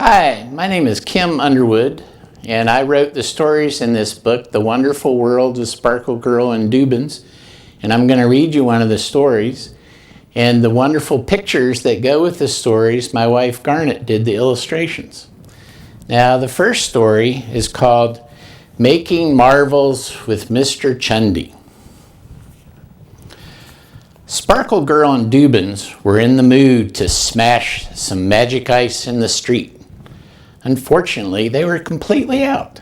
Hi, my name is Kim Underwood, and I wrote the stories in this book, The Wonderful World of Sparkle Girl and Dubins. And I'm going to read you one of the stories. And the wonderful pictures that go with the stories, my wife Garnet did the illustrations. Now, the first story is called Making Marvels with Mr. Chundy. Sparkle Girl and Dubins were in the mood to smash some magic ice in the street. Unfortunately, they were completely out.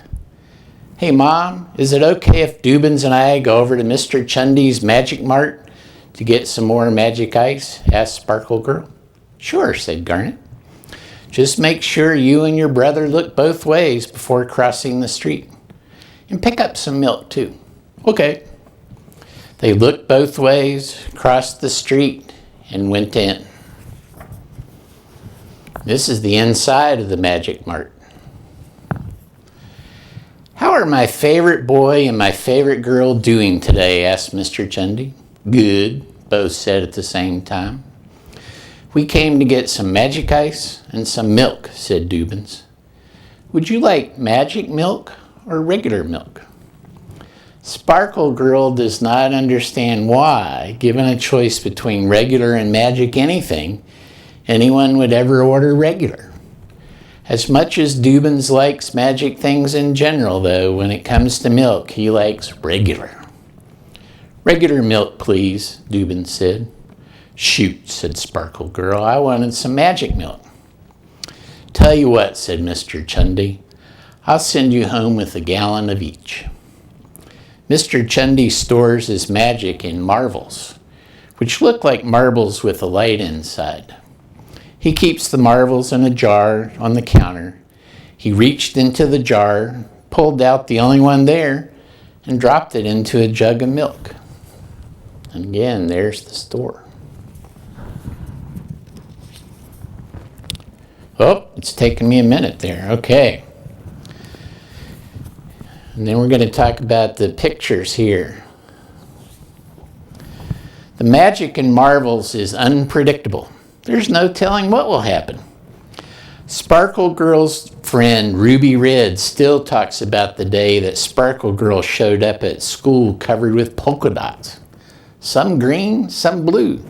"Hey, Mom, is it okay if Dubins and I go over to Mr. Chundy's Magic Mart to get some more magic ice?" asked Sparkle Girl. "Sure," said Garnet. "Just make sure you and your brother look both ways before crossing the street. And pick up some milk, too." "Okay." They looked both ways, crossed the street, and went in. This is the inside of the Magic Mart. "How are my favorite boy and my favorite girl doing today?" asked Mr. Chundy. "Good," both said at the same time. "We came to get some magic ice and some milk," said Dubins. "Would you like magic milk or regular milk?" Sparkle Girl does not understand why, given a choice between regular and magic anything, anyone would ever order regular. As much as Dubins likes magic things in general, though, when it comes to milk, he likes regular. "Regular milk, please," Dubins said. "Shoot," said Sparkle Girl, "I wanted some magic milk." "Tell you what," said Mr. Chundy, "I'll send you home with a gallon of each." Mr. Chundy stores his magic in marvels, which look like marbles with a light inside. He keeps the marvels in a jar on the counter. He reached into the jar, pulled out the only one there, and dropped it into a jug of milk. And again, there's the store. Oh, it's taken me a minute there. Okay. And then we're going to talk about the pictures here. The magic in marvels is unpredictable. There's no telling what will happen. Sparkle Girl's friend Ruby Red still talks about the day that Sparkle Girl showed up at school covered with polka dots, some green, some blue,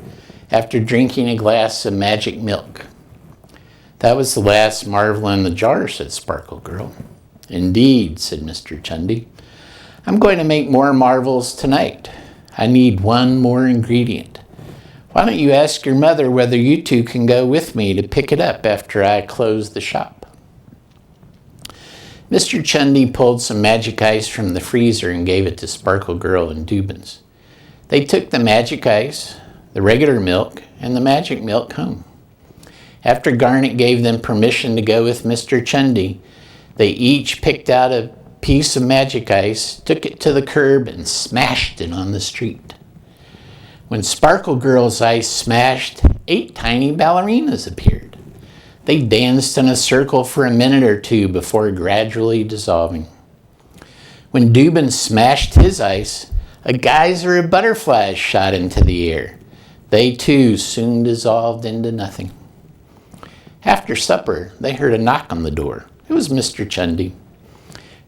after drinking a glass of magic milk. "That was the last marvel in the jar," said Sparkle Girl. "Indeed," said Mr. Chundy. "I'm going to make more marvels tonight. I need one more ingredient. Why don't you ask your mother whether you two can go with me to pick it up after I close the shop?" Mr. Chundy pulled some magic ice from the freezer and gave it to Sparkle Girl and Dubins. They took the magic ice, the regular milk, and the magic milk home. After Garnet gave them permission to go with Mr. Chundy, they each picked out a piece of magic ice, took it to the curb, and smashed it on the street. When Sparkle Girl's ice smashed, 8 tiny ballerinas appeared. They danced in a circle for a minute or two before gradually dissolving. When Dubin smashed his ice, a geyser of butterflies shot into the air. They too soon dissolved into nothing. After supper, they heard a knock on the door. It was Mr. Chundy.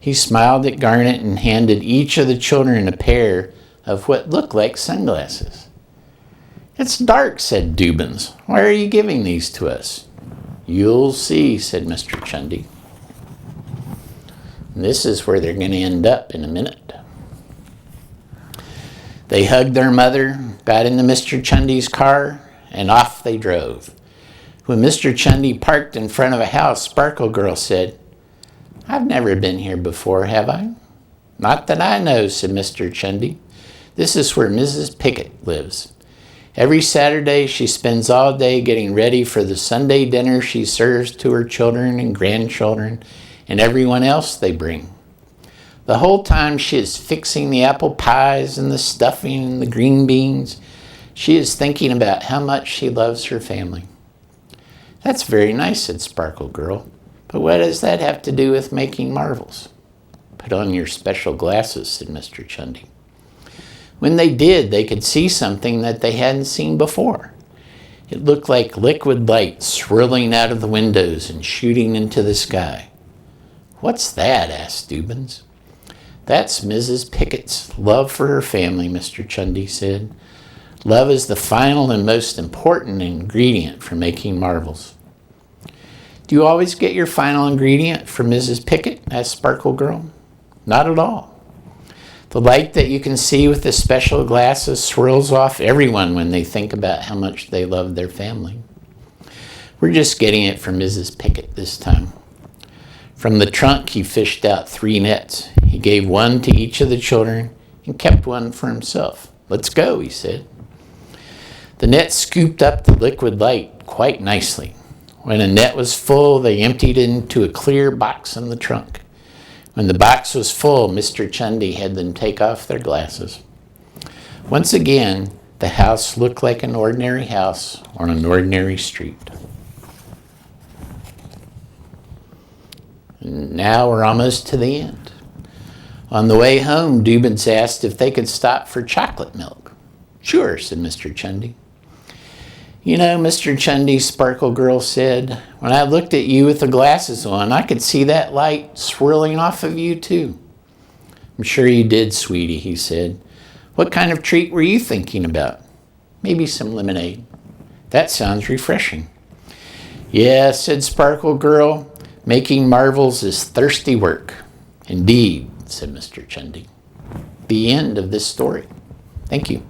He smiled at Garnet and handed each of the children a pair of what looked like sunglasses. "It's dark," said Dubins. "Why are you giving these to us?" "You'll see," said Mr. Chundy. And this is where they're going to end up in a minute. They hugged their mother, got into Mr. Chundy's car, and off they drove. When Mr. Chundy parked in front of a house, Sparkle Girl said, "I've never been here before, have I?" "Not that I know," said Mr. Chundy. "This is where Mrs. Pickett lives. Every Saturday, she spends all day getting ready for the Sunday dinner she serves to her children and grandchildren and everyone else they bring. The whole time she is fixing the apple pies and the stuffing and the green beans, she is thinking about how much she loves her family." "That's very nice," said Sparkle Girl. "But what does that have to do with making marvels?" "Put on your special glasses," said Mr. Chundy. When they did, they could see something that they hadn't seen before. It looked like liquid light swirling out of the windows and shooting into the sky. "What's that?" asked Dubins. "That's Mrs. Pickett's love for her family," Mr. Chundy said. "Love is the final and most important ingredient for making marvels." "Do you always get your final ingredient from Mrs. Pickett?" asked Sparkle Girl. "Not at all. The light that you can see with the special glasses swirls off everyone when they think about how much they love their family. We're just getting it from Mrs. Pickett this time." From the trunk, he fished out 3 nets. He gave one to each of the children and kept one for himself. "Let's go," he said. The net scooped up the liquid light quite nicely. When a net was full, they emptied it into a clear box in the trunk. When the box was full, Mr. Chundy had them take off their glasses. Once again, the house looked like an ordinary house on an ordinary street. And now we're almost to the end. On the way home, Dubins asked if they could stop for chocolate milk. "Sure," said Mr. Chundy. "You know, Mr. Chundy," Sparkle Girl said, "when I looked at you with the glasses on, I could see that light swirling off of you too." "I'm sure you did, sweetie," he said. "What kind of treat were you thinking about?" "Maybe some lemonade." "That sounds refreshing." "Yeah," said Sparkle Girl, "making marvels is thirsty work." "Indeed," said Mr. Chundy. The end of this story. Thank you.